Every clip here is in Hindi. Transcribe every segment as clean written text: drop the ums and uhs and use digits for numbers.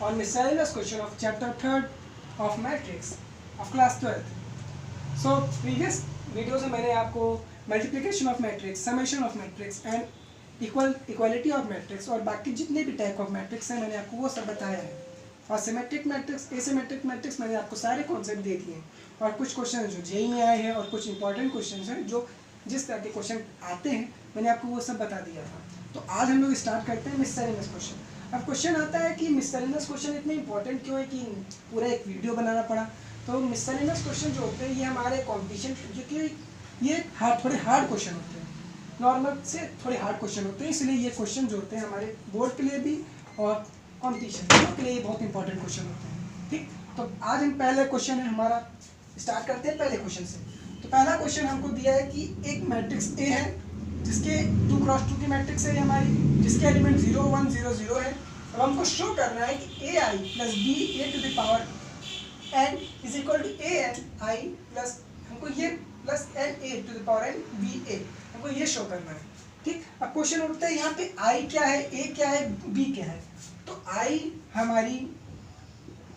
on miscellaneous question of chapter 3rd of matrix of class 12th. So previous videos में मैंने आपको multiplication of matrix, summation of matrix and equality of matrix और बाकी जितने भी टाइप ऑफ मैट्रिक्स हैं मैंने आपको वो सब बताया है. और सिमेट्रिक मैट्रिक्स, एसिमेट्रिक मैट्रिक्स मैंने आपको सारे कॉन्सेप्ट दे दिए हैं. और कुछ क्वेश्चन जो जेईई में आए हैं और कुछ इंपॉर्टेंट क्वेश्चन हैं जो जिस तरह के क्वेश्चन आते हैं मैंने आपको वो सब बता दिया था. तो आज हम लोग स्टार्ट करते हैं मिससेलेनियस क्वेश्चन. अब क्वेश्चन आता है कि मिससेलेनियस क्वेश्चन इतने इंपॉर्टेंट क्यों है कि पूरा एक वीडियो बनाना पड़ा. तो मिससेलेनियस क्वेश्चन जो होते हैं ये हमारे कॉम्पिटिशन, क्योंकि ये थोड़े हार्ड क्वेश्चन होते हैं, नॉर्मल से थोड़े हार्ड क्वेश्चन होते हैं, इसलिए ये क्वेश्चन जो होते हैं हमारे बोर्ड के लिए भी और कॉम्पिटिशन के लिए बहुत इंपॉर्टेंट क्वेश्चन होते हैं. ठीक, तो आज हम पहले क्वेश्चन है हमारा स्टार्ट करते हैं पहले क्वेश्चन से. तो पहला क्वेश्चन हमको दिया है कि एक मैट्रिक्स ए है जिसके 2x2 की मैट्रिक्स है हमारी, जिसके एलिमेंट 0 1 0 0 है. अब हमको शो करना है कि A I plus B A to the power N is equal to A N I plus हमको ये plus N A to the power N B A, हमको ये शो करना है. ठीक, अब क्वेश्चन उठता है यहाँ पे आई क्या है, ए क्या है, बी क्या है. तो आई हमारी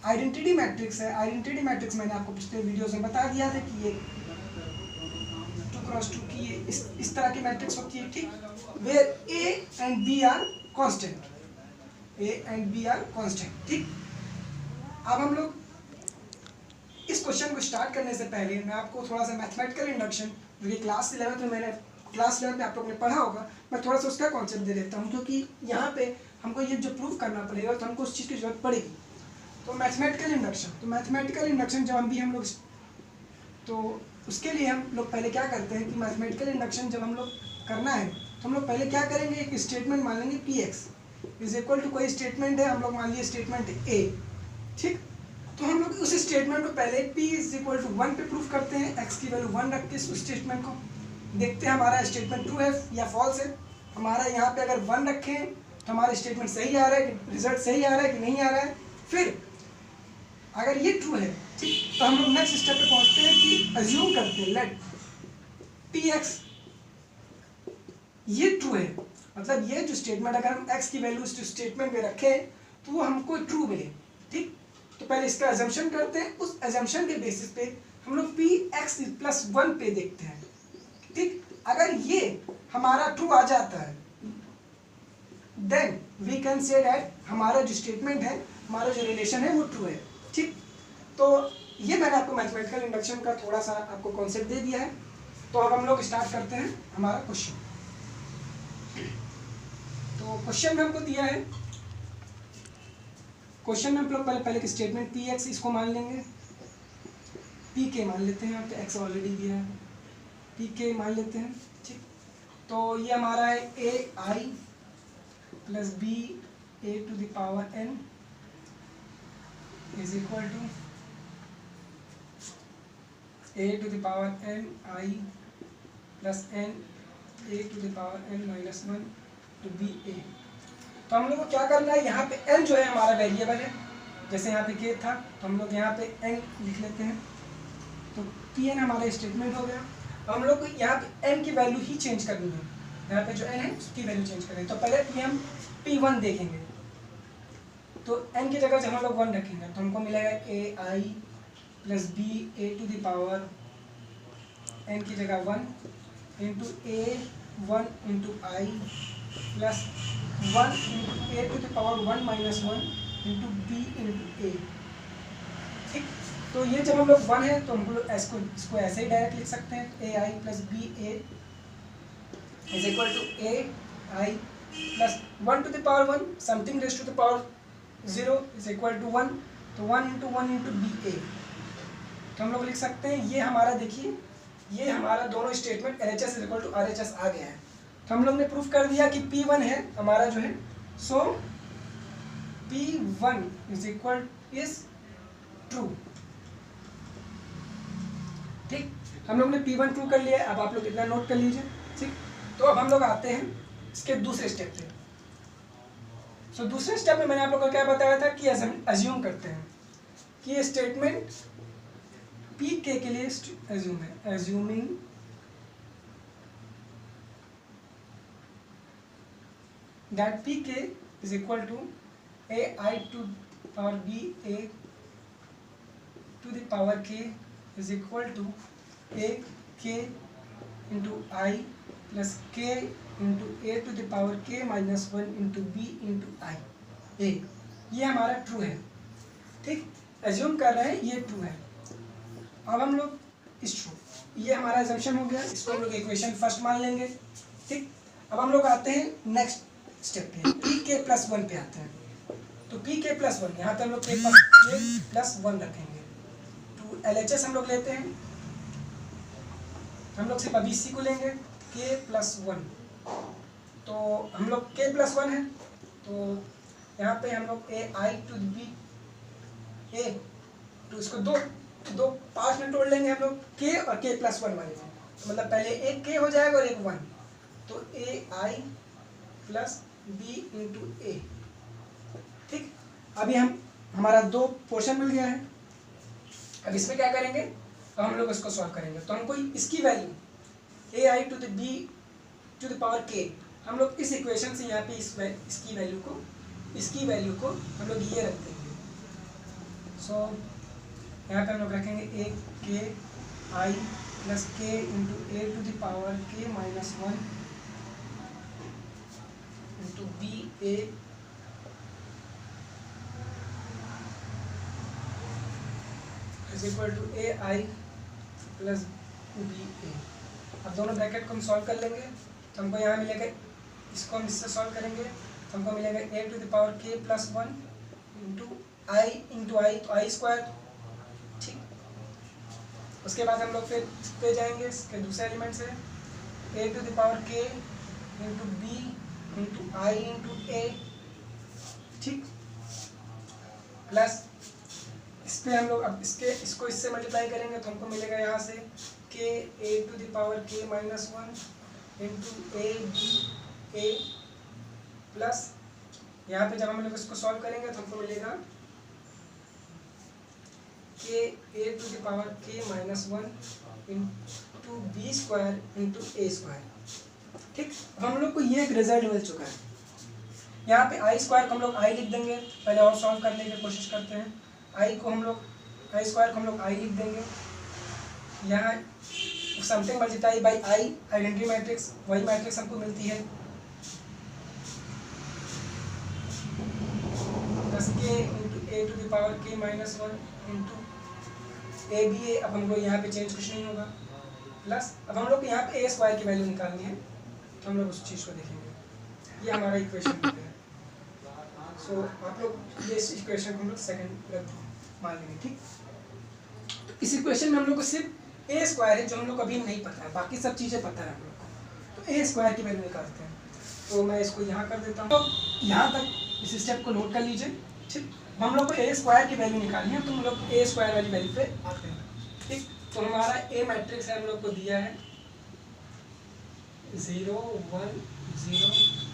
आइडेंटिटी मैट्रिक्स है. आइडेंटिटी मैट्रिक्स मैंने आपको पिछले वीडियोस में बता दिया था कि ये 2x2 की ये इस तरह की मैट्रिक्स होती है. ठीक, where A and B are constant, A and B are constant. ठीक, अब हम लोग इस क्वेश्चन को स्टार्ट करने से पहले मैं आपको थोड़ा सा मैथमेटिकल इंडक्शन, जो कि क्लास 11 में मैंने क्लास 11 में आप लोगों ने पढ़ा होगा, मैं थोड़ा सा उसका कॉन्सेप्ट दे देता हूँ, क्योंकि यहाँ पे हमको ये जो प्रूव करना पड़ेगा तो हमको उस चीज़ की जरूरत पड़ेगी. तो मैथमेटिकल इंडक्शन, तो मैथमेटिकल इंडक्शन जब हम लोग तो उसके लिए हम लोग पहले क्या करते हैं कि मैथमेटिकल इंडक्शन जब हम लोग करना है तो हम लोग पहले क्या करेंगे, एक स्टेटमेंट मान लेंगे P X is equal to कोई स्टेटमेंट है, हम लोग मान लिए स्टेटमेंट ए. ठीक, तो हम लोग उस स्टेटमेंट को पहले p इज इक्वल टू 1 पे प्रूफ करते हैं, x की वैल्यू 1 रख के उस स्टेटमेंट को देखते हैं हमारा स्टेटमेंट ट्रू है या फॉल्स है. हमारा यहाँ पे अगर 1 रखें तो हमारा स्टेटमेंट सही आ रहा है, रिजल्ट सही आ रहा है कि नहीं आ रहा है. फिर अगर ये ट्रू है, ठीक, तो हम लोग नेक्स्ट स्टेप पे पहुंचते हैं कि अज्यूम करते हैं लेट पी एक्स ये ट्रू है. मतलब ये जो स्टेटमेंट अगर हम x की वैल्यू इस स्टेटमेंट में रखें तो वो हमको ट्रू मिले. ठीक, तो पहले इसका अजम्पशन करते हैं, उस अजम्पशन के बेसिस पे हम लोग पी एक्स प्लस 1 पे देखते हैं. ठीक, अगर ये हमारा ट्रू आ जाता है then we can say that हमारा जो स्टेटमेंट है, हमारा जो रिलेशन है वो ट्रू है. ठीक, तो ये मैंने आपको मैथमेटिकल इंडक्शन का थोड़ा सा आपको कॉन्सेप्ट दे दिया है. तो अब हम लोग स्टार्ट करते हैं हमारा क्वेश्चन. तो क्वेश्चन में हमको दिया है, क्वेश्चन में हम लोग पहले स्टेटमेंट पी एक्स इसको मान लेंगे, पी के मान लेते हैं, यहाँ पे एक्स ऑलरेडी दिया है, पी के मान लेते हैं. ठीक, तो ये हमारा है A I plus B A to the power N is equal to A to the power N I plus N A to the power N minus 1 to B A. तो हम लोग को क्या करना है, यहाँ पे n जो है हमारा वेरिएबल है, जैसे यहाँ पे k था तो हम लोग यहाँ पे n लिख लेते हैं. तो पी एन हमारा स्टेटमेंट हो गया. अब हम लोग को यहाँ पे n की वैल्यू ही चेंज करनी है, यहाँ पे जो n है उसकी वैल्यू चेंज करें. तो पहले हम p1 देखेंगे. तो n की जगह जब हम लोग 1 रखेंगे तो हमको मिलेगा A I plus B A to the power n की जगह 1 into A 1 into I plus 1 into A to the power 1 minus 1 into B into A. ठीक, तो ये जब हम लोग 1 है तो हम लोग इसको ऐसे ही डायरेक्ट लिख सकते हैं, A I plus B A is equal to A I plus 1 to the power 1 something raise to the power 0 is equal to 1. तो 1 इंटू 1 इंटू बी ए, तो हम लोग लिख सकते हैं ये हमारा, देखिए ये हमारा दोनों statement L H S is equal to R H S आ गया है. तो हम लोग ने प्रूफ कर दिया कि P1 है हमारा जो है, सो P1 is equal is true. ठीक, हम लोग ने P1 ट्रू कर लिया है. अब आप लोग इतना नोट कर लीजिए. ठीक, तो अब हम लोग आते हैं इसके दूसरे स्टेप पे. सो दूसरे स्टेप में मैंने आप लोग को क्या बताया था कि अज्यूम करते हैं कि ये स्टेटमेंट पी के लिए अज्यूम है, assuming that pk is equal to ai to power B A to the power K is equal to A K into I plus K into A to the power K minus one into B into I A. ये हमारा ट्रू है, ठीक, एज्यूम कर रहे हैं ये ट्रू है। अब हम लोग इस ट्रू, ये हमारा एजम्पशन हो गया, इसको हम लोग इक्वेशन फर्स्ट मान लेंगे, ठीक। अब हम लोग आते हैं नेक्स्ट स्टेप पे, पी के प्लस वन पे आते हैं। तो पी के प्लस वन, यहाँ पे हम लोग के प्लस वन रखेंगे। तो LHS हम लोग लेते हैं, हम लोग सिर्फ अभी इसी को लेंगे, के प्लस वन। तो हम लोग के प्लस वन है, तो यहाँ पे हम लोग ए आई टू बी ए, तो इसको दो पार्ट में तोड़ लेंगे हम लोग, के और के प्लस वन वाले में। तो मतलब पहले एक के हो जाएगा और एक वन, तो ए I plus B into A, ठीक। अभी हमारा दो पोर्शन मिल गया है। अब इसमें क्या करेंगे, अब हम लोग इसको सॉल्व करेंगे। तो हमको इसकी value A I to the B to the power K, हम लोग इस इक्वेशन से यहाँ पे इसकी वैल्यू को हम लोग ये रख देंगे। सो यहाँ पे हम लोग रखेंगे A K I plus K into A to the power K minus one into B A is equal to A I plus B A. अब दोनों ब्रैकेट को हम सॉल्व कर लेंगे, तो हमको यहाँ मिलेगा, इसको हम इससे सॉल्व करेंगे तो हमको मिलेगा A to the power K plus one into आई, तो आई स्क्वायर, ठीक। उसके बाद हम लोग फिर पे जाएंगे, इसके दूसरे एलिमेंट से ए to the power K into B into I into A, ठीक, प्लस इस पर हम लोग अब इसको इससे मल्टीप्लाई करेंगे तो हमको मिलेगा यहाँ से K A to the power K minus one into A B A, plus यहाँ पे जब हम लोग इसको सॉल्व करेंगे तो हमको मिलेगा K A to the power K minus one into B square into A square, ठीक। हम लोग को ये एक रिजल्ट मिल चुका है। यहाँ पे आई स्क्वायर को हम लोग आई लिख देंगे, पहले और सॉल्व करने की कोशिश करते हैं। आई स्क्वायर को हम लोग आई लिख देंगे, यहाँ something multiply by I, identity matrix, वही मैट्रिक्स हमको मिलती है, plus K into A to the power K minus one into A B A. अब हमको यहाँ पे चेंज कुछ नहीं होगा, प्लस अब हम लोग को यहाँ पे ए स्क्वायर की वैल्यू निकालनी है, तो हम लोग उस चीज़ को देखेंगे। ये हमारा इक्वेशन है। सो आप लोग ये इक्वेशन को हम लोग सेकेंड मान लेंगे, ठीक। तो इस इक्वेशन में हम लोग को सिर्फ ए स्क्वायर है जो हम लोग को अभी नहीं पता है, बाकी सब चीज़ें पता है हम लोग को। तो ए स्क्वायर की वैल्यू निकालते हैं, तो मैं इसको यहाँ कर देता हूँ। तो यहाँ तक इस स्टेप को नोट कर लीजिए, ठीक। हम लोग को ए स्क्वायर की वैल्यू निकालनी है, तो हम लोग ए स्क्वायर वाली वैल्यू पे आते हैं, ठीक। तो हमारा ए मैट्रिक्स है, हम लोग को दिया है 0 1 0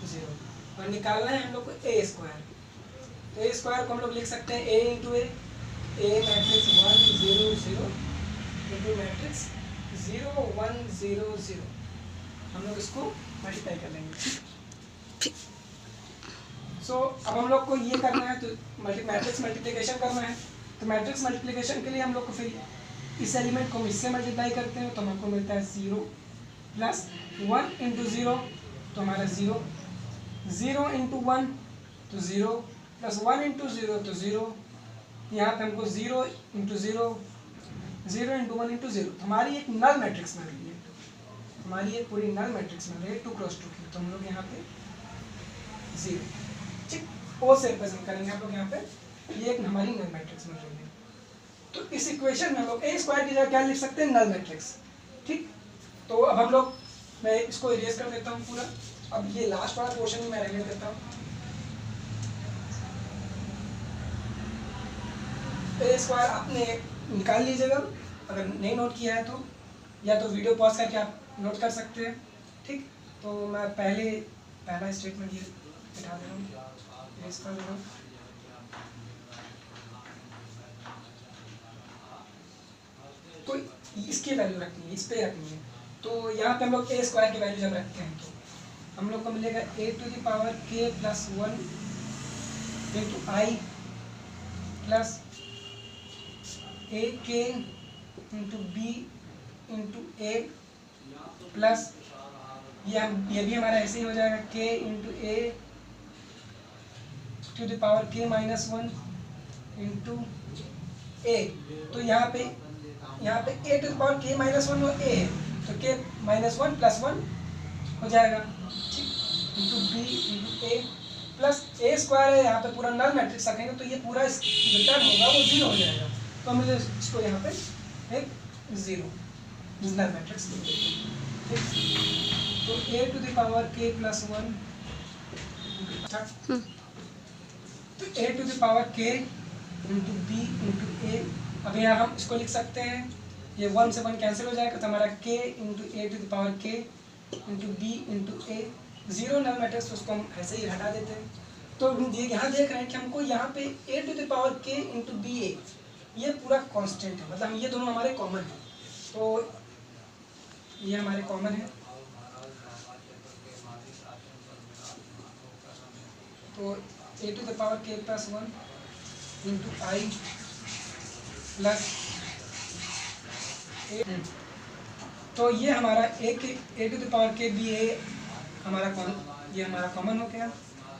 0 और निकालना है हम लोग को ए स्क्वायर। तो ए स्क्वायर को हम लोग लिख सकते हैं ए इंटू ए मैट्रिक्स 1 0 0 इंटू मैट्रिक्स 0 1 0 0। हम लोग इसको मल्टीप्लाई कर लेंगे, ठीक। सो अब हम लोग को ये करना है, तो मैट्रिक्स मल्टीप्लिकेशन करना है। तो मैट्रिक्स मल्टीप्लिकेशन के लिए हम लोग को फिर इस एलिमेंट को हम इससे मल्टीप्लाई करते हैं, तो हमको मिलता है 0 प्लस 1 इंटू 0, तो हमारा 0 0 इंटू 1 तो 0 प्लस 1 इंटू 0 तो 0। यहाँ पे हमको 0 इंटू 0 0 इंटू 1 इंटू 0, हमारी एक नल मैट्रिक्स मिल रही है, हमारी एक पूरी नल मैट्रिक्स मिल रही है 2 क्रॉस 2 की। तो हम लोग यहाँ पे 0, ठीक, ओ से रिप्रेजेंट करेंगे हम लोग यहाँ पे, ये एक हमारी नल मैट्रिक्स मिल रही है। तो इस इक्वेशन में हम लोग ए स्क्वायर की जगह क्या लिख सकते हैं, नल मैट्रिक्स, ठीक। तो अब हम लोग, मैं इसको इरेज कर देता हूँ पूरा। अब ये लास्ट वाला पोर्शन भी मैं रहने देता हूँ। ए स्क्वायर आपने निकाल लीजिएगा, अगर नहीं नोट किया है तो, या तो वीडियो पॉज करके आप नोट कर सकते हैं, ठीक। तो मैं पहला स्टेटमेंट ये बिठा दे रहा हूँ, इरेज कर दे रहा हूँ। तो इसकी वैल्यू रखनी है, इस पे रखनी है। तो यहाँ पे हम लोग ए स्क्वायर की वैल्यू जब रखते हैं तो हम लोग को मिलेगा A to the power K plus 1 into I plus A K into B into A plus ये भी हमारा ऐसे ही हो जाएगा K into A to the power K minus one into A. तो यहाँ पे A to the power K minus one और ए है, तो के माइनस वन प्लस वन हो जाएगा, ठीक, into B into A plus A square है। यहाँ पे पूरा नल मैट्रिक्स रखेंगे तो ये पूरा जो टर्म होगा वो जीरो हो जाएगा, तो हम इसको यहाँ पे एक जीरो नल मैट्रिक्स लिख देते हैं, ठीक। तो ए to the power K plus one, तो ए to the power K into B into ए। अब यहाँ हम इसको लिख सकते हैं, ये वन से वन कैंसिल हो जाएगा, तो हमारा K into A to the power K into B into A, zero null matrix, उसको हम ऐसे ही हटा देते हैं। तो ये यहाँ देख रहे हैं कि हमको यहाँ पे A to the power K into B A ये पूरा कांस्टेंट है, मतलब ये दोनों हमारे कॉमन है, तो ये हमारे कॉमन है। तो ए to the power K plus one into I plus ए, तो ये हमारा ए टू द पावर के बी ए हमारा ये हमारा कॉमन हो गया,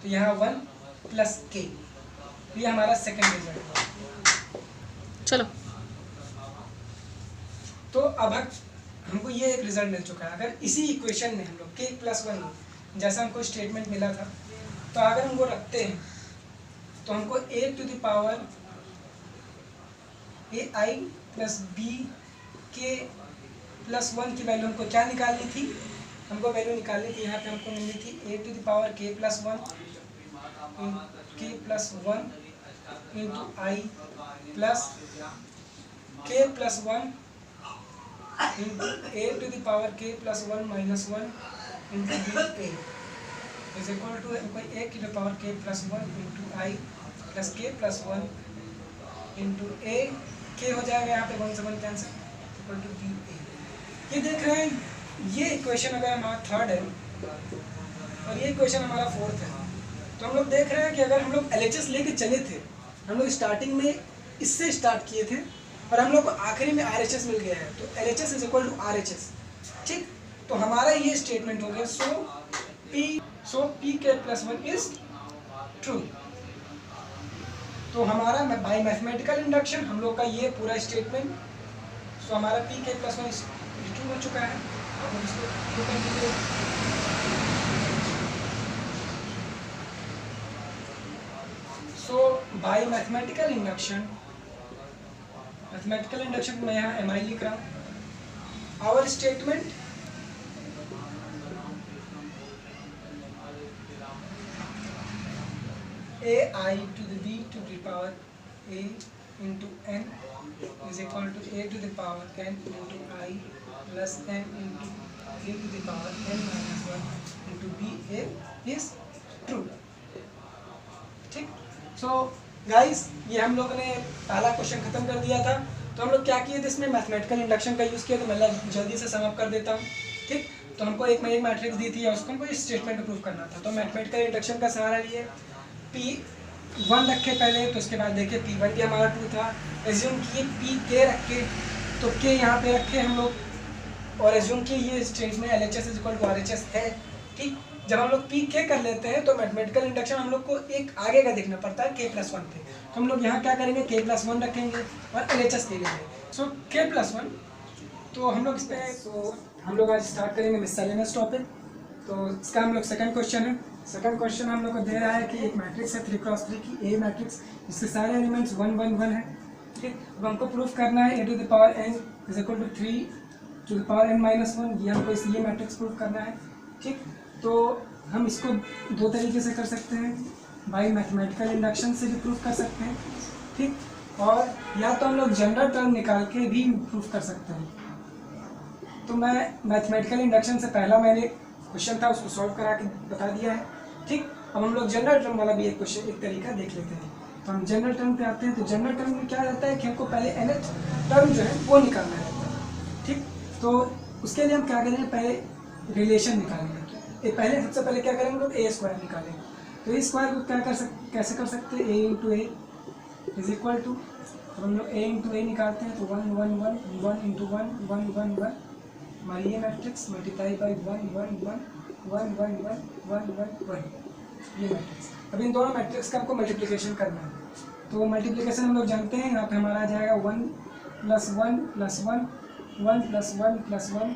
तो यहाँ वन प्लस के, ये हमारा सेकेंड रिजल्ट। चलो, तो अब हमको ये एक रिजल्ट मिल चुका है। अगर इसी इक्वेशन में हम लोग के प्लस वन जैसा हमको स्टेटमेंट मिला था, तो अगर हम वो रखते हैं तो हमको A to the power A I plus B K plus one की वैल्यू हमको क्या निकालनी थी, हमको वैल्यू निकालनी थी, यहाँ पे हमको मिलनी थी A to the power K plus one into I plus K plus one into A to the power K plus one minus one into B A is equal to A to the power K plus one into I plus K plus one into A, K हो जाएगा यहाँ पे वन से one cancel, equal to B A. ये देख रहे हैं, ये इक्वेशन अगर हमारा थर्ड है और ये इक्वेशन हमारा फोर्थ है, तो हम लोग देख रहे हैं कि अगर हम लोग LHS लेके चले थे, हम लोग स्टार्टिंग में इससे स्टार्ट किए थे और हम लोग को आखिरी में RHS मिल गया है, तो LHS is equal to RHS, ठीक। तो हमारा ये स्टेटमेंट हो गया, so P K plus one is true. तो हमारा बाय मैथमेटिकल इंडक्शन हम लोग का ये पूरा स्टेटमेंट, सो हमारा P K plus one true हो चुका है। सो बाय मैथमेटिकल इंडक्शन मैं यहाँ MI लिख रहा हूँ। Our statement AI to the B to the power A into N is equal to A to the power N into I plus N into A to the power N minus 1 into B A is true, ठीक। सो गाइस, ये हम लोगों ने पहला क्वेश्चन खत्म कर दिया था। तो हम लोग क्या किए थे, इसमें मैथमेटिकल इंडक्शन का यूज़ किया, तो मैं जल्दी से सम अप कर देता हूँ, ठीक। तो हमको एक मैट्रिक्स दी थी और उसको हमको इस स्टेटमेंट प्रूव करना था, तो मैथमेटिकल इंडक्शन का सहारा लिए P1 रखे पहले, तो उसके बाद देखिए P1 भी हमारा ट्रू था, एज्यूम किए P के रखे, तो के यहाँ पे रखे हम लोग और एज्यूम किए ये statement LHS is equal to RHS है, ठीक। जब हम लोग P के कर लेते हैं तो मैथमेटिकल इंडक्शन हम लोग को एक आगे का देखना पड़ता है, K प्लस वन पे, तो हम लोग यहाँ क्या करेंगे, K प्लस वन रखेंगे और LHS ले लेंगे। सो K प्लस वन, तो हम लोग इस पर, तो हम लोग आज स्टार्ट करेंगे मिसलेनियस टॉपिक। तो इसका हम लोग सेकंड क्वेश्चन है। सेकंड क्वेश्चन हम लोग को दे रहा है कि एक मैट्रिक्स है 3x3 की A मैट्रिक्स, इसके सारे एलिमेंट्स 1 1 1 है, ठीक। अब हमको प्रूफ करना है A to the power n is equal to 3 to the power n minus 1, ये हमको इसलिए मैट्रिक्स प्रूफ करना है, ठीक। तो हम इसको दो तरीके से कर सकते हैं, बाय मैथमेटिकल इंडक्शन से भी प्रूफ कर सकते हैं, ठीक, और या तो हम लोग जनरल टर्म निकाल के भी प्रूफ कर सकते हैं। तो मैं मैथमेटिकल इंडक्शन से पहला मैंने क्वेश्चन था उसको सॉल्व करा के बता दिया है, ठीक। अब हम लोग जनरल टर्म वाला भी एक क्वेश्चन एक तरीका देख लेते हैं। तो हम जनरल टर्म पे आते हैं। तो जनरल टर्म में क्या रहता है कि हमको पहले nth टर्म जो है वो निकालना रहता है, ठीक। तो उसके लिए हम क्या करेंगे, पहले रिलेशन निकालेंगे। पहले सबसे पहले क्या करेंगे, लोग A स्क्वायर निकालेंगे। तो A स्क्वायर को कैसे कर सकते हैं, A into A is equal to, अब हम लोग ए इंटू ए निकालते हैं तो 1 1 1 1 इंटू 1 1 1 1, हमारी ये मैट्रिक्स मल्टीप्लाई बाई 1 1 1 1 1 1 1 1 1, ये मैट्रिक्स। अब इन दोनों मैट्रिक्स का आपको मल्टीप्लिकेशन करना है, तो मल्टीप्लिकेशन हम लोग जानते हैं, यहाँ पे हमारा आ जाएगा 1 plus 1 plus 1 1 plus 1 plus 1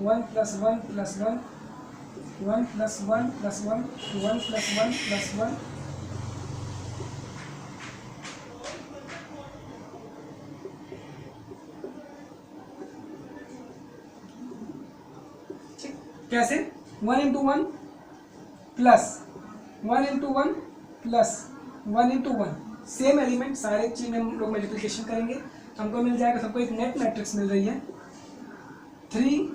1 plus 1 plus 1 1 plus 1 plus 1 1 plus 1 plus 1, कैसे 1 into 1 plus 1 into 1 plus 1 into 1, same element सारे चीज में हम लोग मल्टीप्लिकेशन करेंगे तो हमको मिल जाएगा, सबको एक नेट मैट्रिक्स मिल रही है 3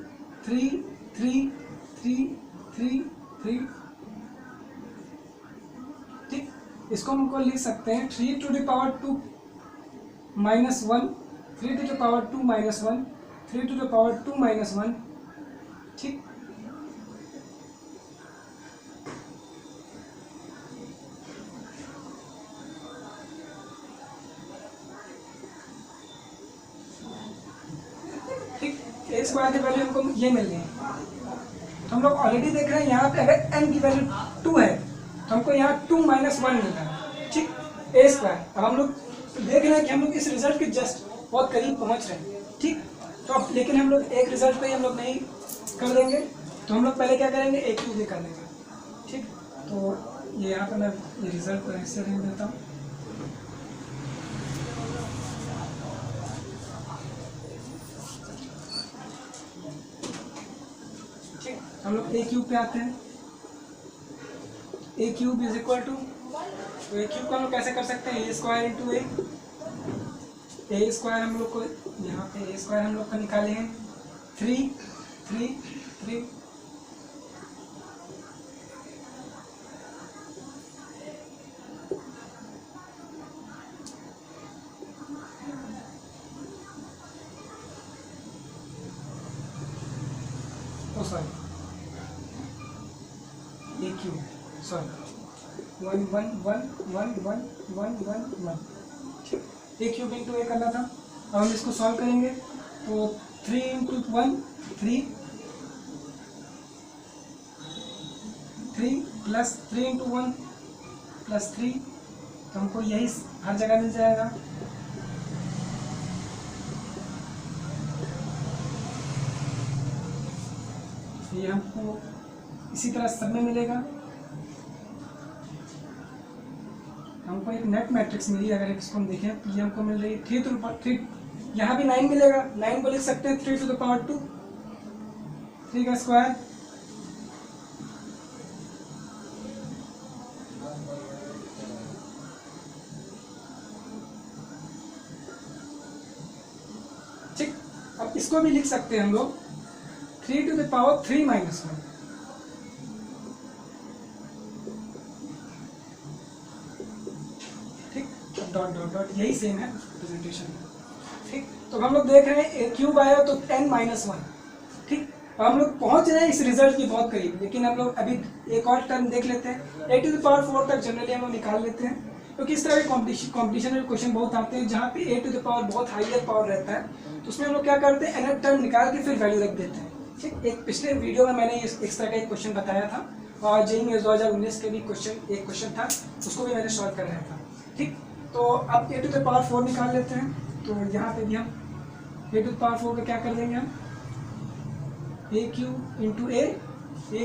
3 3 3 3 3, ठीक। इसको हमको लिख सकते हैं 3 to the power 2 minus 1, 3 to the power 2 minus 1, 3 to the power 2 minus 1, ठीक। ए स्क्वायर की वैल्यू हमको ये मिल रही है, तो हम लोग ऑलरेडी देख रहे हैं यहाँ पे अगर n की वैल्यू 2 है तो हमको यहाँ 2 माइनस 1 मिल रहा है, ठीक। ए स्क्वायर, अब हम लोग देख रहे हैं कि हम लोग इस रिजल्ट के जस्ट बहुत करीब पहुँच रहे हैं, ठीक। तो अब लेकिन हम लोग एक रिजल्ट पे ही हम लोग नहीं कर देंगे, तो हम लोग पहले क्या करेंगे, ए क्यूब भी कर लेंगे, ठीक। तो ये यहाँ पर मैं ये रिजल्ट को ऐसे रख देता हूँ, हम लोग ए क्यूब पे आते हैं, ए क्यूब इज इक्वल टू, तो ए क्यूब को हम लोग कैसे कर सकते हैं, ए स्क्वायर इंटू ए स्क्वायर, हम लोग को यहाँ पे ए स्क्वायर हम लोग को निकाले हैं 3 3 3, सॉरी ए क्यूब, सॉरी 1 1 1 1 1 1 1 1, ए क्यूब इंटू ए करना था। अब हम इसको सॉल्व करेंगे तो 3 इंटू 1 3 3 प्लस 3 इंटू 1 प्लस 3, तो हमको यही हर जगह मिल जाएगा, ये हमको इसी तरह सब में मिलेगा। हमको एक नेट मैट्रिक्स मिली, अगर इसको हम देखें तो ये हमको मिल रही है 3 टू द पावर 3, यहाँ भी 9 मिलेगा, 9 को लिख सकते हैं 3 टू द पावर 2, 3 का स्क्वायर, ठीक। अब इसको भी लिख सकते हैं हम लोग 3 टू द पावर 3 माइनस 1, ठीक। डॉट डॉट डॉट यही सेम है रिप्रेजेंटेशन, ठीक। तो हम लोग देख रहे हैं ए क्यूब आया तो n माइनस 1, ठीक। अब हम लोग पहुंच रहे हैं इस रिजल्ट के बहुत करीब, लेकिन हम लोग अभी एक और टर्म देख लेते हैं, ए टू द पावर 4 तक जनरली हम लोग निकाल लेते हैं, क्योंकि इस तरह के कॉम्पिटिशन में क्वेश्चन बहुत आते हैं जहाँ पे ए टू द पावर बहुत हाईयर पावर रहता है, तो उसमें हम लोग क्या करते हैं, nth टर्म निकाल के फिर वैल्यू रख देते हैं, ठीक। एक पिछले वीडियो में मैंने इस तरह का एक क्वेश्चन बताया था, और जेईई में 2019 के भी एक क्वेश्चन था, उसको भी मैंने सॉल्व कराया था, ठीक। तो अब ए टू द पावर 4 निकाल लेते हैं, तो यहाँ पे भी हम ए टू द पावर 4 का क्या कर देंगे, हम ए क्यूब इंटू ए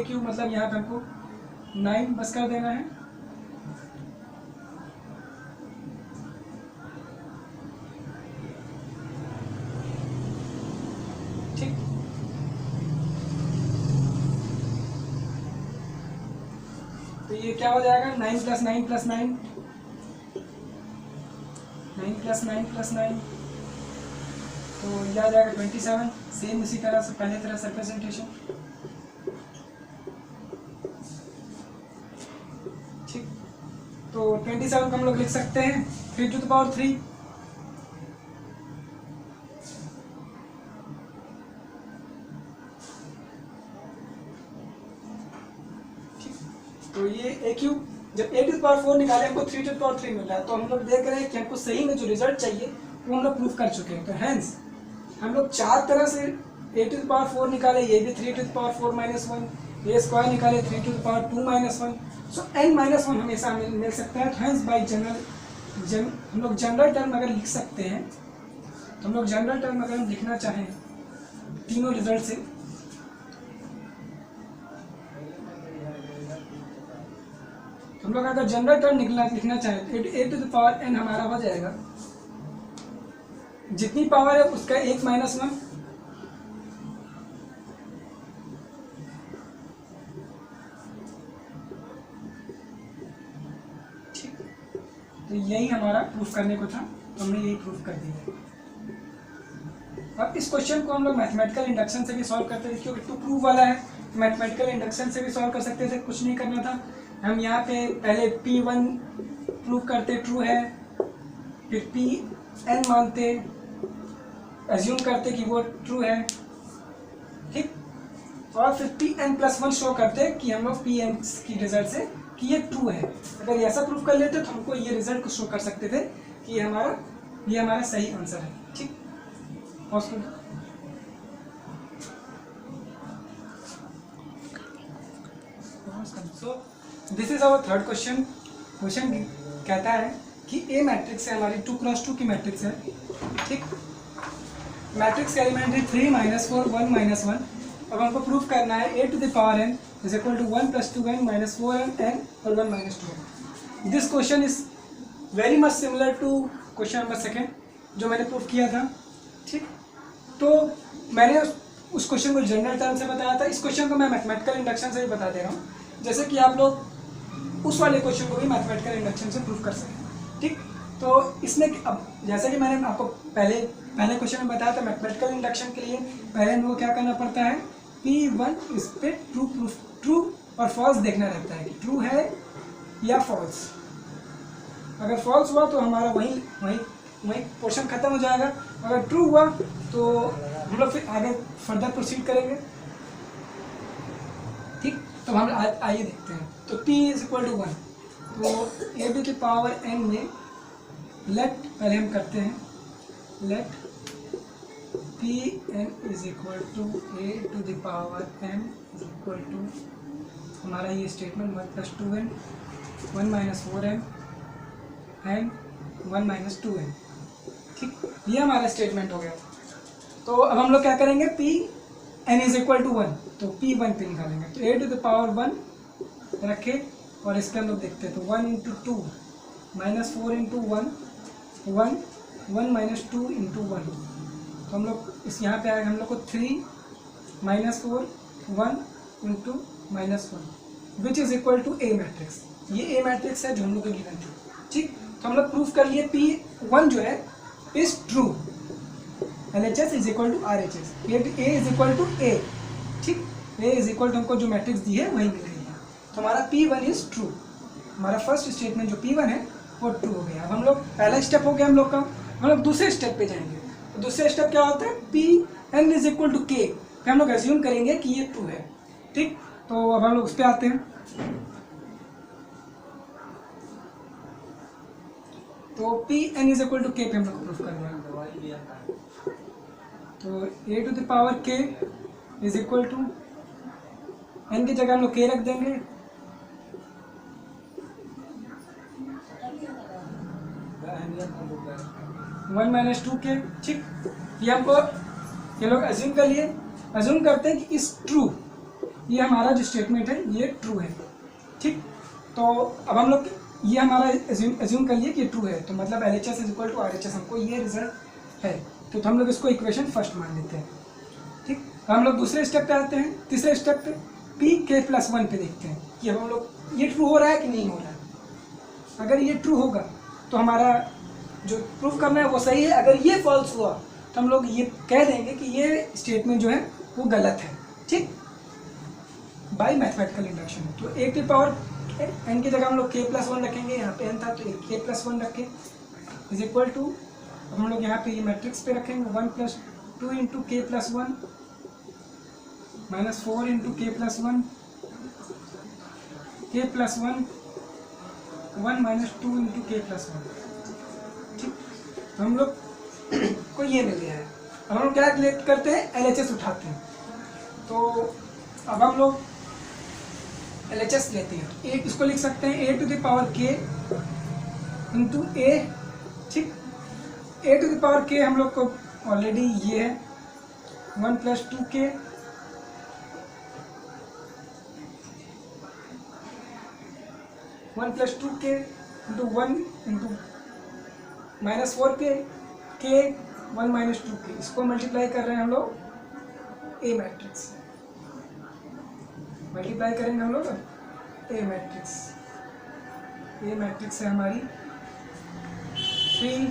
क्यूब, मतलब यहाँ पे हमको 9 बस कर देना है, ठीक। तो ये क्या हो जाएगा, 9 प्लस 9 प्लस 9, 9 प्लस 9 प्लस 9, तो ये आ जाएगा 27, सेम उसी तरह से पहले तरह से रिप्रेजेंटेशन, ठीक। तो 27 को हम लोग लिख सकते हैं 3 टू द पावर 3, ठीक। तो ये ए क्यूब जब a टू द पावर 4 निकाले हमको 3 टू द पावर 3 मिल रहा है, तो हम लोग देख रहे हैं कि हमको सही में जो रिजल्ट चाहिए वो हम लोग प्रूफ कर चुके हैं। तो हैंस हम लोग 4 तरह से a टू द पावर 4 निकाले, ये भी 3 टू द पावर 4 माइनस 1, ये स्क्वायर निकाले 3 to the power 2 minus 1। So n minus 1 हमेशा मिल सकता है। हैंस बाई हम लोग जनरल टर्म अगर लिख सकते हैं, तो हम लोग जनरल टर्म अगर हम लिखना चाहें तीनों रिजल्ट से, हम लोग अगर जनरल टर्म लिखना चाहें a to the power n हमारा हो जाएगा, जितनी पावर है उसका 1 माइनस 1, ठीक। तो यही हमारा प्रूफ करने को था, तो हमने यही प्रूफ कर दिया। अब इस क्वेश्चन को हम लोग मैथमेटिकल इंडक्शन से भी सॉल्व करते थे, क्योंकि टू प्रूव वाला है, मैथमेटिकल इंडक्शन से भी सॉल्व कर सकते थे। कुछ नहीं करना था, हम यहाँ पे पहले P1 प्रूव करते ट्रू है, फिर Pn मानते, एज्यूम करते कि वो ट्रू है, ठीक, और फिर Pn+1 शो करते कि हम लोग Pn की रिजल्ट से कि ये ट्रू है। अगर ऐसा प्रूफ कर लेते तो हमको ये रिजल्ट को शो कर सकते थे कि ये हमारा सही आंसर है, ठीक। So this is our third question. Question कहता है कि ए मैट्रिक्स है हमारी 2x2 की मैट्रिक्स है, ठीक। मैट्रिक्स का एलिमेंट है 3 - 4 1 - 1। अब हमको प्रूफ करना है a to the power n is equal to 1 + 2n - 4n n और 1 - 2n। This question is very much similar to question number second जो मैंने प्रूफ किया था, ठीक। तो मैंने उस क्वेश्चन को जनरल टर्म से बताया था, इस क्वेश्चन को मैं मैथमेटिकल इंडक्शन से भी बता दे रहा हूँ, जैसे कि आप लोग उस वाले क्वेश्चन को भी मैथमेटिकल इंडक्शन से प्रूफ कर सकें, ठीक। तो इसमें अब जैसा कि मैंने आपको पहले क्वेश्चन में बताया था, मैथमेटिकल इंडक्शन के लिए पहले हमको क्या करना पड़ता है, P1 इस पे ट्रू और फॉल्स देखना रहता है कि ट्रू है या फॉल्स। अगर फॉल्स हुआ तो हमारा वही पोर्शन खत्म हो जाएगा, अगर ट्रू हुआ तो हम लोग फिर आगे फर्दर प्रोसीड करेंगे, ठीक। तो हम आइए देखते हैं। तो P = 1, तो a to the power n में लेट पहले हम करते हैं, let Pn = a to the power n = हमारा ये statement 1 + 2n 1 - 4n and 1 - 2n, ठीक। ये हमारा स्टेटमेंट हो गया। तो अब हम लोग क्या करेंगे, Pn = 1, तो P1 पे निकालेंगे, तो a टू द पावर 1 रखे और इस पर हम लोग देखते हैं, तो 1 × 2 - 4 × 1 1 - 2 × 1, तो हम लोग इस यहाँ पे आएगा हम लोग को 3 - 4 1 × -1 which is equal to A matrix. ये ए मैट्रिक्स है जो हम लोग को गिवन थी, ठीक। तो हम लोग प्रूफ कर लिए P1 जो है is true, LHS = RHS, a = a, ठीक। a = हमको जो मैट्रिक्स दी है वही मिल रही है, तो हमारा P1 इज ट्रू। हमारा फर्स्ट स्टेटमेंट जो P1 है वो ट्रू हो गया। अब हम लोग पहला स्टेप हो गया हम लोग का, हम लोग दूसरे स्टेप पे जाएंगे। तो दूसरे स्टेप क्या होता है, Pn = k, फिर हम लोग एज्यूम करेंगे कि ये ट्रू है, ठीक। तो अब हम लोग उस पर आते हैं। तो Pn = k पे हम लोग प्रूफ करना है, तो a to the power k = n की जगह हम लोग k रख देंगे, -1 - 2k, ठीक। ये हमको ये लोग एज्यूम कर लिए, एज्यूम करते हैं कि इस ट्रू, ये हमारा जो स्टेटमेंट है ये ट्रू है, ठीक। तो अब हम लोग ये हमारा एज्यूम कर लिए कि ट्रू है, तो मतलब LHS = RHS, हमको ये रिजल्ट है, तो हम लोग इसको इक्वेशन फर्स्ट मान लेते हैं, ठीक। हम लोग दूसरे स्टेप पे आते हैं, तीसरे स्टेप पे Pk+1 पे देखते हैं कि अब हम लोग ये ट्रू हो रहा है कि नहीं हो रहा है। अगर ये ट्रू होगा तो हमारा जो प्रूफ करना है वो सही है, अगर ये फॉल्स हुआ तो हम लोग ये कह देंगे कि ये स्टेटमेंट जो है वो गलत है, ठीक, बाय मैथमेटिकल इंडक्शन। तो a की पावर n की जगह हम लोग k+1 रखेंगे, यहाँ पे n था तो k+1 रखें = अब हम लोग यहाँ पे ये मैट्रिक्स पे रखेंगे 1 + 2 × k+1 -4 × k+1 k+1 1 minus 2 into के प्लस 1। ठीक, हम लोग को ये मिल गया है। अब हम लोग क्या कलेक्ट करते हैं, LHS उठाते हैं। तो अब हम लोग LHS लेते हैं। एक इसको लिख सकते हैं a to the power k into a। ठीक, a to the power k हम लोग को ऑलरेडी ये है 1 plus 2k, 1 plus 2k into 1 into minus 4k, k 1 minus 2k, इसको मल्टीप्लाई कर रहे हैं हम लोग ए मैट्रिक्स, मल्टीप्लाई करेंगे हम लोग ए मैट्रिक्स। ए मैट्रिक्स है हमारी 3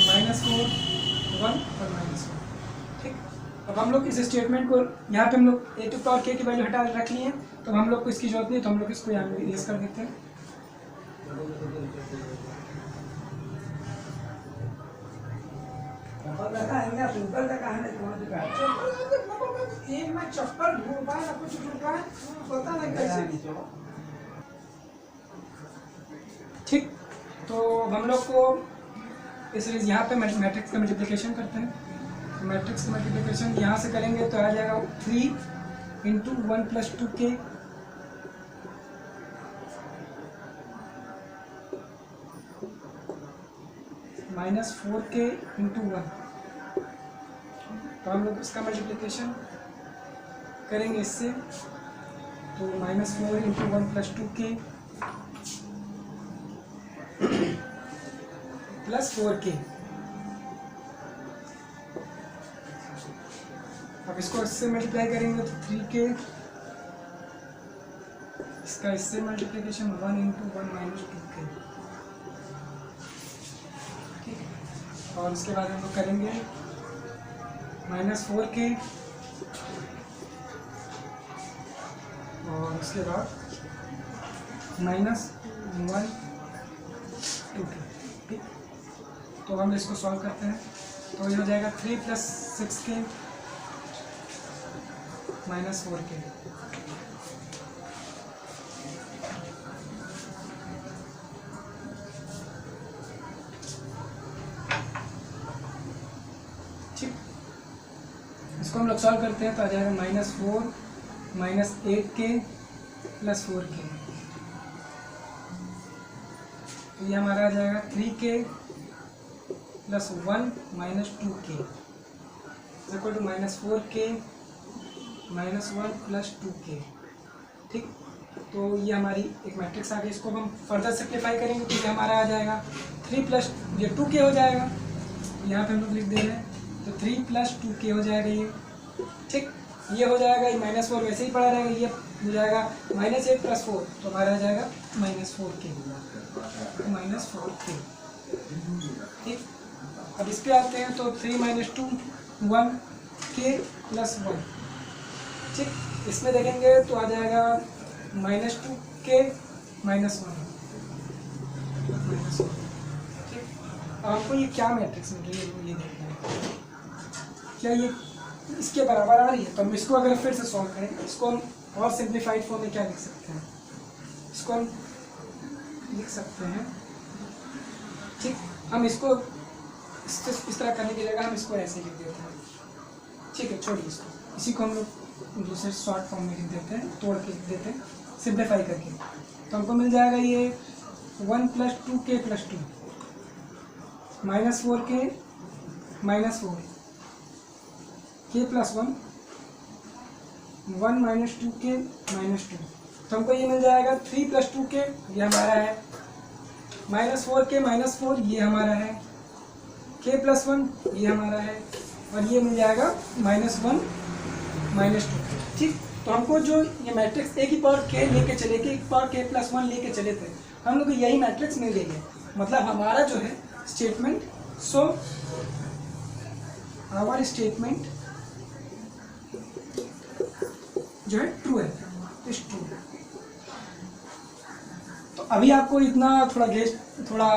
माइनस 4 1 और माइनस 1। ठीक, अब हम लोग इस स्टेटमेंट को यहाँ पे हम लोग ए टू पावर के की वैल्यू हटा रख ली है, तो हम लोग को इसकी जरूरत नहीं है, तो हम लोग इसको यहाँ पे इरेज कर देते हैं। चप्पल ठीक, तो हम लोग को इस यहाँ पे मैट्रिक्स का मल्टीप्लिकेशन करते हैं। मैट्रिक्स का मल्टीप्लिकेशन यहाँ से करेंगे तो आ जाएगा 3 into 1 plus 2k minus 4k into 1। तो हम लोग इसका मल्टीप्लिकेशन करेंगे इससे, तो minus 4 into 1 plus 2k plus 4k। अब इसको इससे मल्टीप्लाई करेंगे तो 3k, इसका इससे मल्टीप्लिकेशन 1 इंटू 1 माइनस 2k। ठीक है, और इसके बाद हम लोग करेंगे माइनस 4k और उसके बाद माइनस 1 2k। ठीक, तो हम इसको सॉल्व करते हैं, तो ये हो जाएगा 3 प्लस 6k माइनस 4k। ठीक, इसको हम लोग सॉल्व करते हैं तो आ जाएगा minus 4 minus 8k plus 4k। तो ये हमारा आ जाएगा 3k plus 1 minus 2k equal to minus 4k minus 1 plus 2k। ठीक, तो ये हमारी एक मैट्रिक्स आ गई। इसको हम फर्दर सिंप्लीफाई करेंगे तो ये हमारा आ जाएगा 3 प्लस ये 2k हो जाएगा, यहाँ पे हम लोग लिख दे रहे हैं, तो 3 प्लस 2k हो जाएगा ये। ठीक, ये हो जाएगा, ये माइनस 4 वैसे ही पड़ा रहेगा, ये हो जाएगा माइनस 8 प्लस 4, तो हमारा आ जाएगा माइनस 4k, माइनस 4k। ठीक, अब इस पे आते हैं तो 3 माइनस 2 1k प्लस 1। ठीक, इसमें देखेंगे तो आ जाएगा माइनस 2k माइनस 1 माइनस 1। ठीक, आपको ये क्या मैट्रिक्स मिल रही है ये देखना है, क्या ये इसके बराबर आ रही है। तो हम इसको अगर फिर से सॉल्व करें, इसको हम और सिंप्लीफाइड फॉर्म में क्या लिख सकते हैं, इसको हम लिख सकते हैं। ठीक, हम इसको इस तरह करने की जगह हम इसको ऐसे लिख देते हैं। ठीक है, छोड़िए इसको, इसी को हम लोग दूसरे शॉर्ट फॉर्म में लिख देते हैं, तोड़ के लिख देते हैं सिंप्लीफाई करके। तो हमको मिल जाएगा ये 1 plus 2k plus 2 minus 4k minus 4 k plus 1 1 minus 2k minus 2। तो हमको ये मिल जाएगा 3 प्लस 2k, ये हमारा है, माइनस 4k माइनस 4 ये हमारा है, k प्लस 1 ये हमारा है, और ये मिल जाएगा माइनस 1 माइनस 2। ठीक, तो हमको जो ये मैट्रिक्स a की पावर k लेके चले, k की पावर k प्लस 1 लेके चले थे, हम लोग को यही मैट्रिक्स मिल गई है। मतलब हमारा जो है स्टेटमेंट, सो आवर स्टेटमेंट जो है ट्रू है, इज ट्रू। तो अभी आपको इतना थोड़ा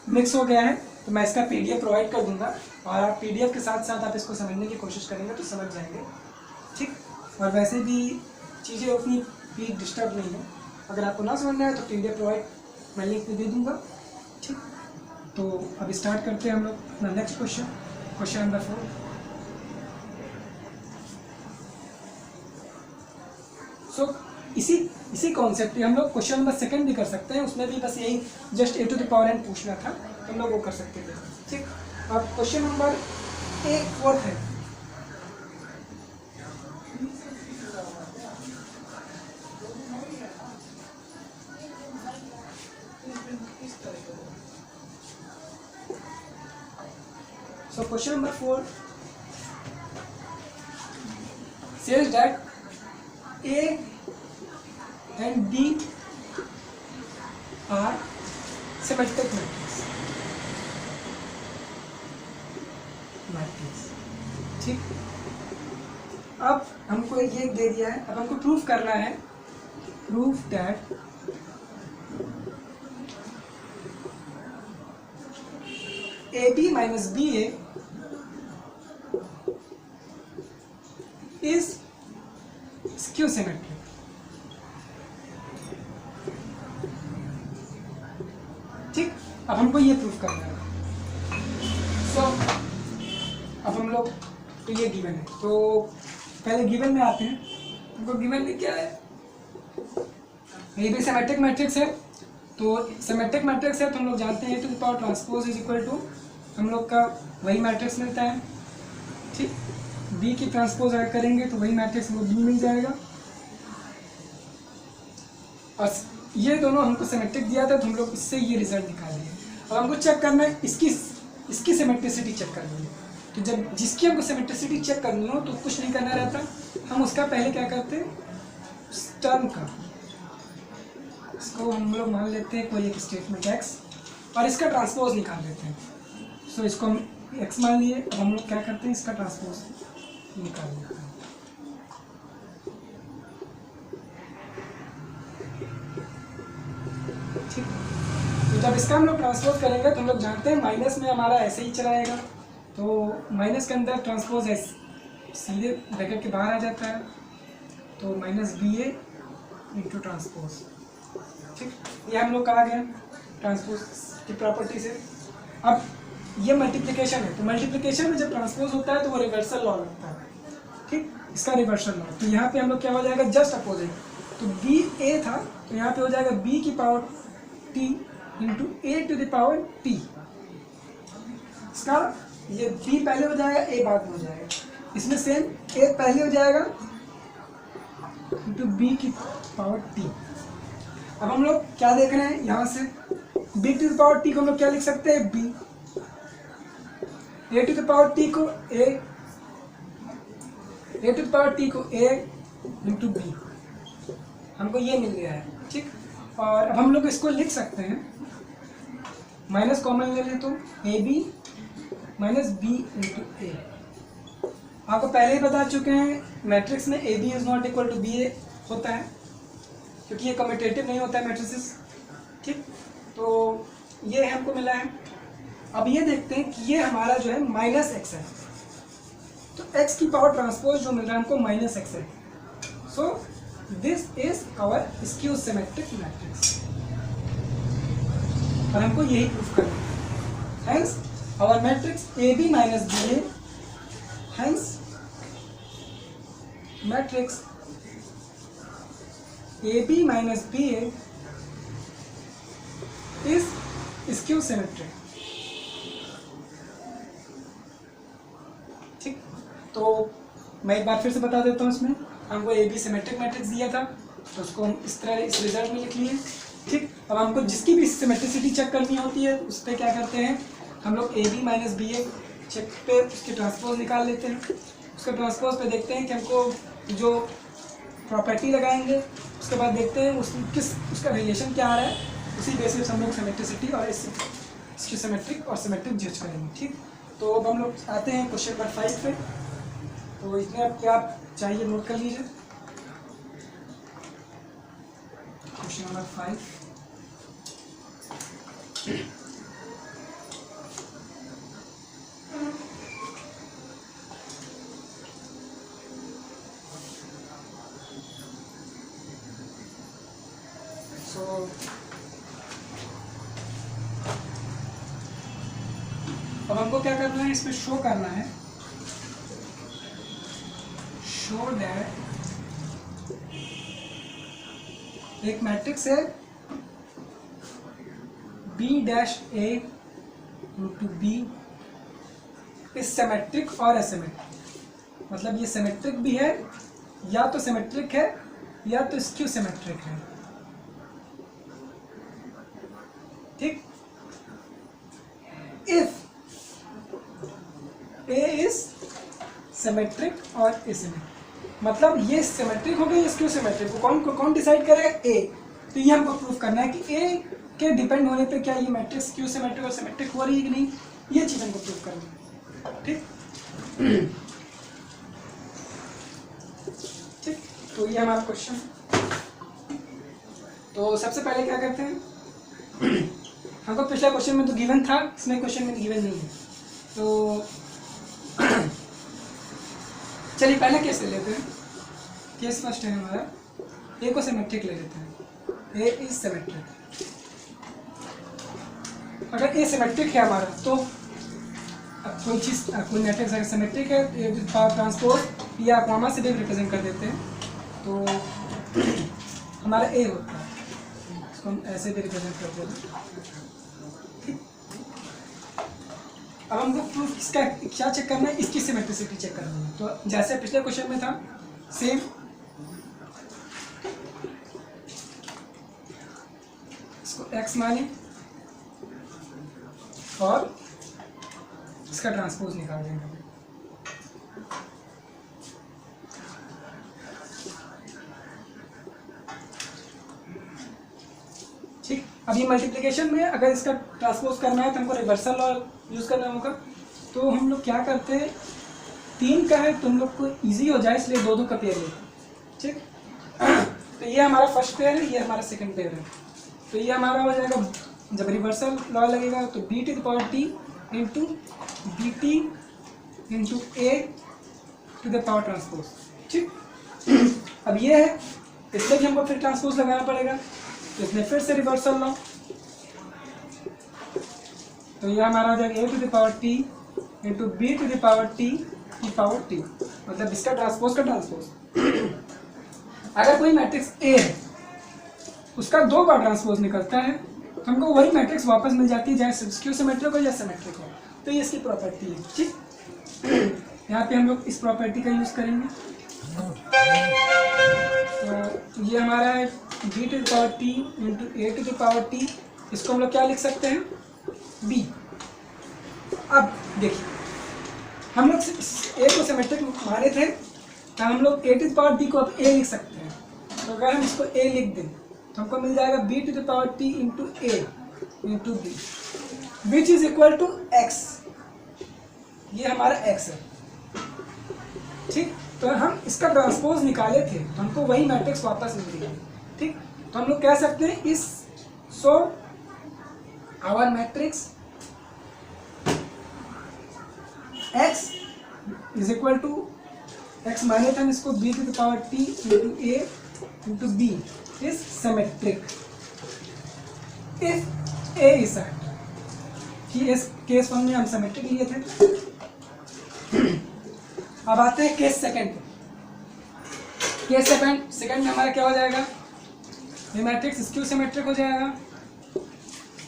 मिक्स हो गया है, तो मैं इसका PDF प्रोवाइड कर दूंगा, और आप PDF के साथ साथ आप इसको समझने की कोशिश करेंगे तो समझ जाएंगे। ठीक, और वैसे भी चीज़ें उतनी भी डिस्टर्ब नहीं है। अगर आपको ना समझना है तो PDF प्रोवाइड मैं लिंक दे दूँगा। ठीक, तो अब स्टार्ट करते हैं हम लोग अपना नेक्स्ट क्वेश्चन, क्वेश्चन नंबर 4। सो इसी कॉन्सेप्ट पे हम लोग क्वेश्चन नंबर 2 भी कर सकते हैं, उसमें भी बस यही just a to the power n पूछना था, हम लोग वो कर सकते थे। ठीक, अब क्वेश्चन नंबर 4 है। So question number 4 says that A and B are symmetric matrix। ठीक, अब हमको ये दे दिया है, अब हमको प्रूफ करना है, proof that AB minus BA is skew symmetric। ठीक, अब हमको ये प्रूफ करना है। सो अब हम लोग, तो ये गिवन है, तो पहले गिवन में आते हैं। हमको गिवन में क्या है, ये भी सिमेट्रिक मैट्रिक्स है, तो सिमेट्रिक मैट्रिक्स है तो हम लोग जानते हैं A to the power transpose is equal to हम लोग का वही मैट्रिक्स मिलता है। ठीक, B की ट्रांसपोज ऐड करेंगे तो वही मैट्रिक्स हमको B मिल जाएगा। और ये दोनों हमको सिमेट्रिक दिया था तो हम लोग इससे ये रिजल्ट निकाल लिए। अब हमको चेक करना है इसकी सिमेट्रिसिटी चेक करनी है। तो जब जिसकी हमको सिमेट्रिसिटी चेक करनी हो तो कुछ नहीं करना रहता, हम उसका पहले क्या करते हैं, उस टर्म का, इसको हम लोग मान लेते हैं कोई एक स्टेटमेंट x और इसका ट्रांसपोज निकाल लेते हैं। सो इसको हम x मान लिए, अब हम लोग क्या करते हैं, इसका ट्रांसपोज निकाल लेते हैं। ठीक, तो जब इसका हम लोग ट्रांसपोज करेंगे तो हम लोग जानते हैं माइनस में हमारा ऐसे ही चला जाएगा, तो माइनस के अंदर ट्रांसपोज सीधे ब्रैकेट के बाहर आ जाता है, तो माइनस BA इंटू ट्रांसपोज। ठीक, ये हम लोग कहा गया ट्रांसपोज की प्रॉपर्टी से। अब ये मल्टीप्लिकेशन है, तो मल्टीप्लिकेशन में जब ट्रांसपोज होता है तो वो रिवर्सल लॉ लगता है। ठीक, इसका रिवर्सल लॉ, तो यहाँ पे हम लोग क्या हो जाएगा, जस्ट अपोजिट। तो BA था तो यहाँ पे हो जाएगा B की power T into A to the power T। इसका ये B पहले हो जाएगा, A बाद में हो जाएगा, इसमें सेम A पहले हो जाएगा इंटू B की पावर T। अब हम लोग क्या देख रहे हैं, यहाँ से B to the power T को हम लोग क्या लिख सकते हैं, B, A to the power T को A to the power T को A इंटू B, हमको ये मिल गया है। ठीक, और अब हम लोग इसको लिख सकते हैं, माइनस कॉमन ले ले तो AB minus B into A। आपको पहले ही बता चुके हैं मैट्रिक्स में AB is not equal to BA होता है, क्योंकि ये कम्यूटेटिव नहीं होता है मैट्रिसेस। ठीक, तो ये हमको मिला है। अब ये देखते हैं कि ये हमारा जो है माइनस x है, तो x की पावर ट्रांसपोज जो मिल रहा है हमको माइनस x है। So this is our skew symmetric matrix, और हमको यही प्रूफ करना है। Hence our matrix AB minus BA, hence matrix AB minus BA is skew symmetric. ठीक, तो मैं एक बार फिर से बता देता हूँ, इसमें हमको AB सिमेट्रिक मैट्रिक्स दिया था तो उसको हम इस तरह इस रिजल्ट में लिख लिए। ठीक, अब हमको जिसकी भी सिमेट्रिसिटी चेक करनी होती है उस पर क्या करते हैं, हम लोग AB माइनस BA चेक पे उसकी ट्रांसपोज निकाल लेते हैं। उसके ट्रांसपोज पे देखते हैं कि हमको जो प्रॉपर्टी लगाएंगे, उसके बाद देखते हैं उसका रिलेशन क्या आ रहा है, उसी बेसिस हम लोग सिमेट्रिसिटी और इसकी सिमेट्रिक और सिमेट्रिक जज करेंगे। ठीक, तो अब हम लोग आते हैं क्वेश्चन नंबर 5 पे। तो इसमें अब क्या चाहिए नोट कर लीजिए, क्वेश्चन नंबर 5। सो अब हमको क्या करना है, इसमें शो करना है, शो दैट एक मैट्रिक्स है B dash A into B is symmetric और एसिमेट्रिक। मतलब ये सिमेट्रिक भी है, या तो सिमेट्रिक है या तो स्क्यू सिमेट्रिक है। ठीक, इफ A इज सिमेट्रिक और एसिमेट्रिक, मतलब ये सिमेट्रिक हो गया, ये स्क्यू सिमेट्रिक, कौन डिसाइड करेगा? A। तो ये हमको प्रूफ करना है कि A के डिपेंड होने पे क्या ये मैट्रिक्स स्क्यू सिमेट्रिक और सिमेट्रिक हो रही है कि नहीं, ये चीज़ हमको प्रूफ करनी है। ठीक ठीक, तो ये हमारा क्वेश्चन। तो सबसे पहले क्या करते हैं, हमको पिछले क्वेश्चन में तो गिवन था, इसमें क्वेश्चन में गिवन नहीं है। तो चलिए पहले केस ले लेते हैं। केस फर्स्ट है हमारा, ए को सिमेट्रिक ले लेते हैं। ए इज सिमेट्रिक। अगर ए सिमेट्रिक है हमारा, तो अब कोई चीज़, कोई मैट्रिक्स अगर सिमेट्रिक है, पावर ट्रांसपोज या कॉमा से भी रिप्रेजेंट कर देते हैं, तो हमारा ए होता है, इसको हम ऐसे भी रिप्रेजेंट कर देते हैं। अब हमको प्रूफ इसका क्या चेक करना है, इसकी सिमेट्रिसिटी चेक करनी है। तो जैसे पिछले क्वेश्चन में था सेम, इसको x माने और इसका ट्रांसपोज निकाल देंगे। ठीक, अब ये मल्टीप्लिकेशन में अगर इसका ट्रांसपोज करना है तो हमको रिवर्सल लॉ यूज़ करना होगा। तो हम लोग क्या करते हैं, 3 का है तो हम लोग को ईजी हो जाए इसलिए 2-2 का पेयर लेते हैं। ठीक, तो ये हमारा फर्स्ट पेयर है, ये हमारा सेकंड पेयर है। तो ये हमारा हो जाएगा, जब रिवर्सल लॉ लगेगा तो b to the power t into B T into A to the power transpose. ठीक, अब ये है, इसलिए भी हमको फिर ट्रांसपोज लगाना पड़ेगा, तो इसमें फिर से रिवर्सल लॉ। तो ये हमारा हो जाएगा A to the power T into B to the power T की पावर टी, मतलब इसका ट्रांसपोज का ट्रांसपोज। अगर कोई मैट्रिक्स ए है, उसका 2 बार ट्रांसपोज निकलता है, तो हमको वही मैट्रिक्स वापस मिल जाती है, चाहे स्क्यू सिमेट्रिक हो या सिमेट्रिक हो। तो ये इसकी प्रॉपर्टी है। ठीक, यहाँ पे हम लोग इस प्रॉपर्टी का यूज़ करेंगे। तो ये हमारा है B to the power T into A to the power T, इसको हम लोग क्या लिख सकते हैं, बी। अब देखिए, हम लोग ए को सिमेट्रिक माने थे, तो हम लोग A to the power B को अब ए लिख सकते हैं। तो अगर हम इसको ए लिख दें तो हमको मिल जाएगा B to the power T into A into B, which is equal to X. ये हमारा एक्स है। ठीक, तो हम इसका ट्रांसपोज निकाले थे तो हमको वही मैट्रिक्स वापस मिल गया। ठीक, तो हम लोग कह सकते हैं इस so our matrix X is equal to, X माने थे हम इसको B to the power T into A into B is symmetric if A is set। कि इस केस 1 में हम सिमेट्रिक लिए थे। अब आते हैं केस सेकंड। केस सेकंड में हमारा क्या हो जाएगा, ये मैट्रिक्स स्क्यू सिमेट्रिक हो जाएगा।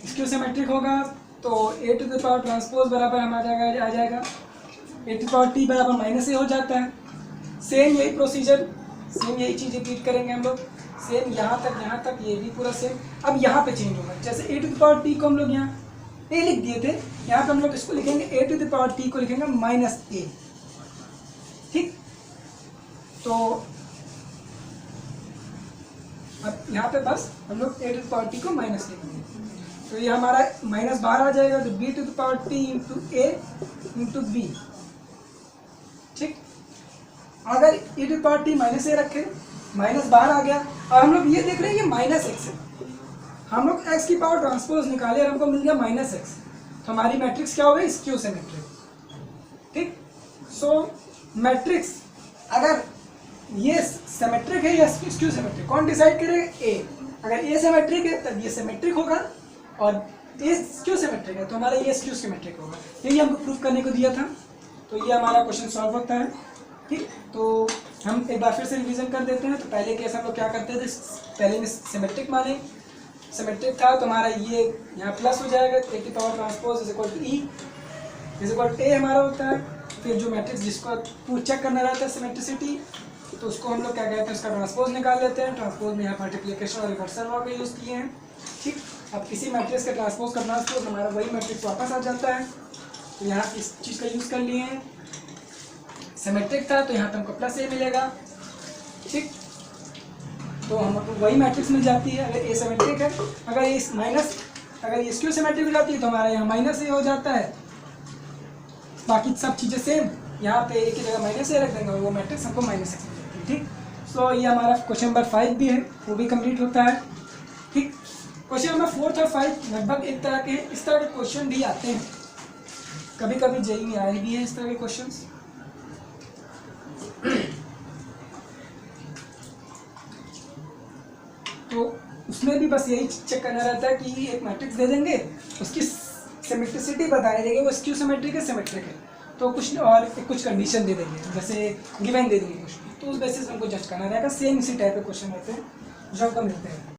स्क्यू सिमेट्रिक होगा तो ए टू द पावर ट्रांसपोज बराबर हमारा आ जाएगा ए टू पावर टी बराबर माइनस ए हो जाता है। सेम यही प्रोसीजर, सेम यही चीज़ रिपीट करेंगे हम लोग, सेम यहाँ तक ये भी पूरा सेम। अब यहाँ पे चेंज होगा, जैसे ए टू द पावर टी को हम लोग यहाँ ए लिख दिए थे, यहाँ पे हम लोग इसको लिखेंगे ए टू द पावर टी को लिखेंगे माइनस ए। ठीक, तो अब यहाँ पे बस हम लोग A to the power T को माइनस लिखेंगे, तो ये हमारा माइनस बाहर आ जाएगा, तो B to the power T into A into B. ठीक, अगर A to the power T minus A रखे, माइनस बाहर आ गया, और हम लोग ये देख रहे हैं ये माइनस एक्स है, हम लोग एक्स की पावर ट्रांसपोज निकाले और हमको मिल गया माइनस एक्स, तो हमारी मैट्रिक्स क्या हो गई, स्क्यू सिमेट्रिक। ठीक, सो मैट्रिक्स अगर ये सिमेट्रिक है या स्क्यू सिमेट्रिक, कौन डिसाइड करेगा, ए। अगर ए सिमेट्रिक है तब ये सिमेट्रिक होगा, और ये क्यों सिमेट्रिक है, तो हमारा ये क्यों सिमेट्रिक होगा, यही हमको प्रूफ करने को दिया था। तो ये हमारा क्वेश्चन सॉल्व होता है। ठीक, तो हम एक बार फिर से रिवीजन कर देते हैं। तो पहले केस हम लोग क्या करते थे, पहले में सिमेट्रिक माने, सिमेट्रिक था तो हमारा ये यहाँ प्लस हो जाएगा, ए की power transpose is equal to E is equal to A हमारा होता है। फिर जो मैट्रिक्स जिसको चेक करना रहता है सिमेट्रिसिटी, तो उसको हम लोग क्या कहते हैं, उसका ट्रांसपोज निकाल लेते हैं। ट्रांसपोज में यहाँ मल्टीप्लिकेशन और रिवर्सल लॉ का यूज़ किए हैं। ठीक, अब किसी मैट्रिक्स के ट्रांसपोज का ट्रांसपोज हमारा वही मैट्रिक्स वापस आ जाता है। तो यहाँ इस चीज़ का यूज़ कर लिए हैं, सिमेट्रिक था तो यहाँ पे हमको प्लस ए मिलेगा। ठीक, तो हमको वही मैट्रिक्स मिल जाती है अगर ए सिमेट्रिक है। अगर ये माइनस, अगर ये स्क्यू सिमेट्रिक हो जाती है तो हमारा यहाँ माइनस ए हो जाता है। बाकी सब चीज़ें सेम, यहाँ पे ए की जगह माइनस ए रख देंगे और वो मैट्रिक्स हमको माइनस ए मिल जाती है। ठीक, सो ये हमारा क्वेश्चन नंबर 5 भी है, वो भी कंप्लीट होता है। ठीक, क्वेश्चन नंबर 4 और 5 लगभग एक तरह के हैं। इस तरह के क्वेश्चन भी आते हैं, कभी कभी जेईई में आए भी हैं इस तरह के क्वेश्चंस। तो उसमें भी बस यही चेक करना रहता है कि एक मैट्रिक्स दे देंगे, उसकी सिमेट्रिसिटी बताने देंगे, वो स्क्यू सिमेट्रिक है सिमेट्रिक है, तो कुछ और कुछ कंडीशन दे देंगे, जैसे गिवन दे देंगे कुछ, तो उस बेसिस हमको जज करना रहेगा। सेम इसी टाइप के क्वेश्चन रहते हैं जो हमको मिलते हैं।